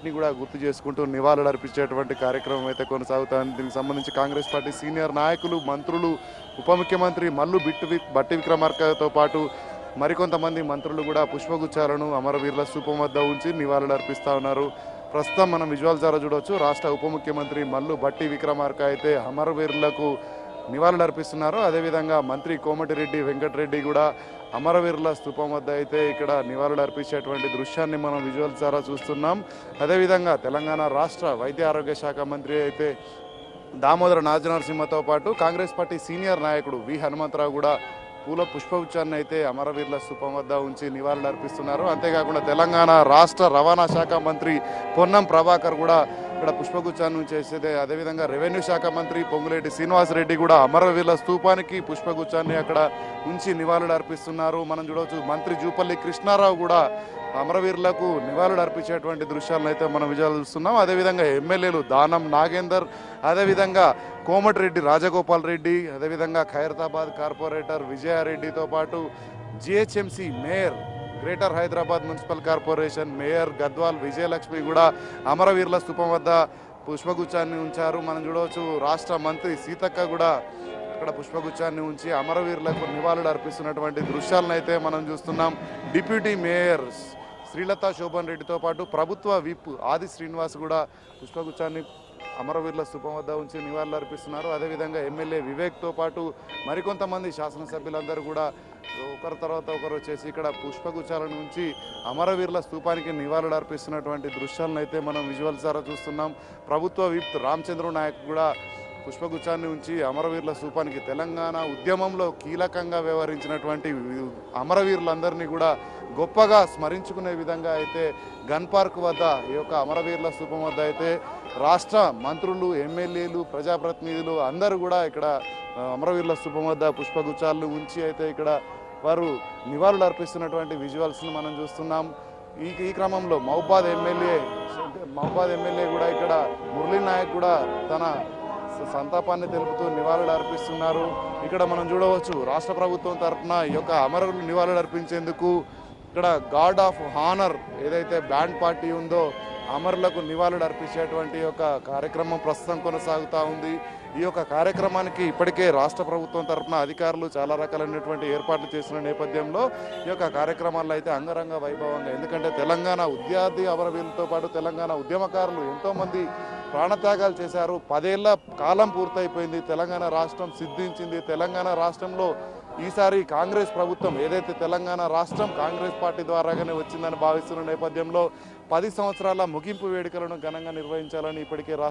ని కూడా గుర్తు చేసుకుంటూ నివాళులు అర్పించేటువంటి కార్యక్రమం అయితే కొనసాగుతోంది. దీనికి సంబంధించి కాంగ్రెస్ పార్టీ సీనియర్ నాయకులు, మంత్రులు, ఉప ముఖ్యమంత్రి మల్లు బట్టి విక్రమార్కతో పాటు మరికొంతమంది మంత్రులు కూడా పుష్పగుచ్చాలను అమరవీరుల స్థూపం వద్ద ఉంచి నివాళులు అర్పిస్తూ ఉన్నారు. ప్రస్తుతం మనం విజువల్ ద్వారా చూడవచ్చు. రాష్ట్ర ఉప ముఖ్యమంత్రి మల్లు బట్టి విక్రమార్క అయితే అమరవీరులకు నివాళులు అర్పిస్తున్నారు. అదేవిధంగా మంత్రి కోమటిరెడ్డి వెంకటరెడ్డి కూడా అమరవీరుల స్థూపం వద్ద అయితే ఇక్కడ నివాళులు అర్పించేటువంటి దృశ్యాన్ని మనం విజువల్ ద్వారా చూస్తున్నాం. అదేవిధంగా తెలంగాణ రాష్ట్ర వైద్య ఆరోగ్య శాఖ మంత్రి అయితే దామోదర నరసింహతో పాటు కాంగ్రెస్ పార్టీ సీనియర్ నాయకుడు వి హనుమంతరావు కూడా పుష్పగుచ్చాన్ని అయితే అమరవీరుల స్థూపం వద్ద ఉంచి నివాళులు అర్పిస్తున్నారు. అంతేకాకుండా తెలంగాణ రాష్ట్ర రవాణా శాఖ మంత్రి పొన్నం ప్రభాకర్ కూడా ఇక్కడ పుష్పగుచ్చాన్ని చేసేదే. అదేవిధంగా రెవెన్యూ శాఖ మంత్రి పొంగులేటి శ్రీనివాసరెడ్డి కూడా అమరవీరుల స్థూపానికి పుష్పగుచ్చాన్ని అక్కడ ఉంచి నివాళులు అర్పిస్తున్నారు. మనం చూడవచ్చు మంత్రి జూపల్లి కృష్ణారావు కూడా అమరవీరులకు నివాళులు అర్పించేటువంటి దృశ్యాలను అయితే మనం విజయాలు చూస్తున్నాం. అదేవిధంగా ఎమ్మెల్యేలు దానం నాగేందర్, అదేవిధంగా కోమటిరెడ్డి రాజగోపాల్ రెడ్డి, అదేవిధంగా ఖైరతాబాద్ కార్పొరేటర్ విజయారెడ్డితో పాటు GHMC mayor, greater Hyderabad municipal corporation mayor Gadwal Vijayalakshmi కూడా అమరవీరుల స్థూపం వద్ద పుష్పగుచ్చాన్ని ఉంచారు. మనం చూడవచ్చు రాష్ట్ర మంత్రి సీతక్క కూడా అక్కడ పుష్పగుచ్చాన్ని ఉంచి అమరవీరులకు నివాళులు అర్పిస్తున్నటువంటి దృశ్యాలను అయితే మనం చూస్తున్నాం. డిప్యూటీ మేయర్ శ్రీలతా శోభన్ రెడ్డితో పాటు ప్రభుత్వ విప్ ఆది శ్రీనివాస్ కూడా పుష్పగుచ్చాన్ని అమరవీరుల స్థూపం వద్ద ఉంచి నివాళులు అర్పిస్తున్నారు. అదేవిధంగా ఎమ్మెల్యే వివేక్తో పాటు మరికొంతమంది శాసనసభ్యులందరూ కూడా ఒకరి తర్వాత ఒకరు వచ్చేసి ఇక్కడ పుష్పగుచ్చాలను ఉంచి అమరవీరుల స్థూపానికి నివాళులు అర్పిస్తున్నటువంటి దృశ్యాలను అయితే మనం విజువల్స్ ద్వారా చూస్తున్నాం. ప్రభుత్వ విప్ రామచంద్ర నాయక్ కూడా పుష్పగుచ్చాన్ని ఉంచి అమరవీరుల స్థూపానికి తెలంగాణ ఉద్యమంలో కీలకంగా వ్యవహరించినటువంటి అమరవీరులందరినీ కూడా గొప్పగా స్మరించుకునే విధంగా అయితే గన్ పార్క్ వద్ద ఈ యొక్క అమరవీరుల స్థూపం వద్ద అయితే రాష్ట్ర మంత్రులు, ఎమ్మెల్యేలు, ప్రజాప్రతినిధులు అందరూ కూడా ఇక్కడ అమరవీరుల స్థూపం వద్ద పుష్పగుచ్చాలను ఉంచి అయితే ఇక్కడ వారు నివాళులు అర్పిస్తున్నటువంటి విజువల్స్ను మనం చూస్తున్నాం. ఈ క్రమంలో మహబాద్ ఎమ్మెల్యే కూడా ఇక్కడ మురళీ నాయక్ కూడా తన సంతాపాన్ని తెలుపుతూ నివాళులు అర్పిస్తున్నారు. ఇక్కడ మనం చూడవచ్చు రాష్ట్ర ప్రభుత్వం తరఫున ఈ యొక్క అమరులు నివాళులు అర్పించేందుకు ఇక్కడ గార్డ్ ఆఫ్ హానర్ ఏదైతే బ్యాండ్ పార్టీ ఉందో అమరులకు నివాళులు అర్పించేటువంటి యొక్క కార్యక్రమం ప్రస్తుతం కొనసాగుతూ ఉంది. ఈ యొక్క కార్యక్రమానికి ఇప్పటికే రాష్ట్ర ప్రభుత్వం తరఫున అధికారులు చాలా రకాలైనటువంటి ఏర్పాట్లు చేసిన నేపథ్యంలో ఈ యొక్క కార్యక్రమాల్లో అయితే అంగరంగ వైభవంగా, ఎందుకంటే తెలంగాణ విద్యార్థి అమరవీరులతో పాటు తెలంగాణ ఉద్యమకారులు ఎంతోమంది ప్రాణత్యాగాలు చేశారు. 10 ఏళ్ల కాలం పూర్తయిపోయింది. తెలంగాణ రాష్ట్రం సిద్ధించింది. తెలంగాణ రాష్ట్రంలో ఈసారి కాంగ్రెస్ ప్రభుత్వం ఏదైతే తెలంగాణ రాష్ట్రం కాంగ్రెస్ పార్టీ ద్వారాగానే వచ్చిందని భావిస్తున్న నేపథ్యంలో 10 సంవత్సరాల ముగింపు వేడుకలను ఘనంగా నిర్వహించాలని ఇప్పటికే రాష్ట్ర